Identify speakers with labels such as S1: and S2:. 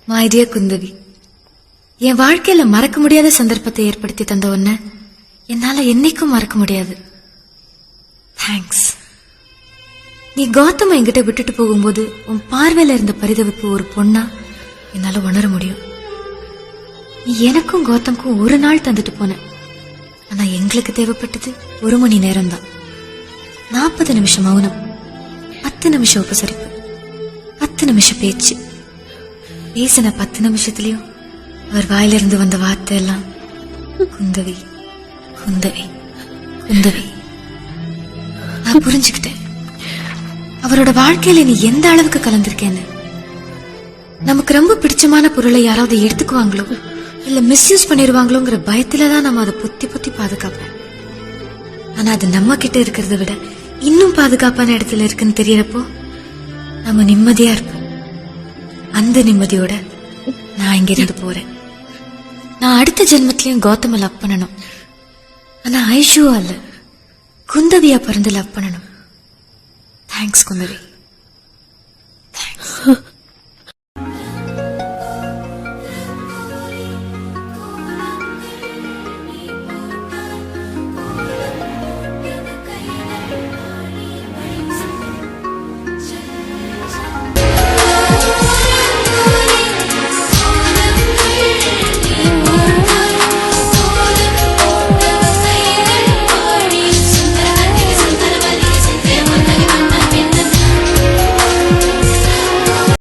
S1: My dear Kundavai, என் வாழ்க்கையில மறக்க முடியாத சந்தர்ப்பத்தை ஏற்படுத்தி தந்த உன்னை என்னால என்னைக்கும் மறக்க முடியாது. தேங்க்ஸ். நீ கௌதம என்கிட்ட விட்டுட்டு போகும்போது உன் பார்வையில இருந்த பரிதவிப்பு ஒரு பொண்ணா என்னால உணர முடியும். நீ எனக்கும் கௌதம்க்கும் ஒரு நாள் தந்துட்டு போன. ஆனா எங்களுக்கு தேவைப்பட்டது 1 மணி நேரம் தான். 40 நிமிஷம் மௌனம், 10 நிமிஷம் உபசரிப்பு, 10 நிமிஷம் பேச்சு. பேசின 10 நிமிஷத்துலயும் அவர் வாயிலிருந்து வந்த வார்த்தை எல்லாம் குந்தவி குந்தவி குந்தவி. நான் புரிஞ்சுக்கிட்டேன் அவரோட வாழ்க்கையில நீ எந்த அளவுக்கு கலந்திருக்கேன்னு. நமக்கு ரொம்ப பிடிச்சமான பொருளை யாராவது எடுத்துக்குவாங்களோ இல்ல மிஸ்யூஸ் பண்ணிருவாங்களோங்கிற பயத்துலதான் நம்ம அதை பொத்தி பொத்தி பாதுகாப்பேன். ஆனா அது நம்ம கிட்ட இருக்கிறத விட இன்னும் பாதுகாப்பான இடத்துல இருக்குன்னு தெரியறப்போ நம்ம நிம்மதியா இருப்போம். அந்த நிம்மதியோட நான் இங்கிருந்து போறேன். நான் அடுத்த ஜென்மத்திலயும் கௌதம லவ் பண்ணணும். ஆனா ஐஷுவா அல்ல, குந்தவியா பிறந்து லவ் பண்ணணும். தேங்க்ஸ் குந்தவி.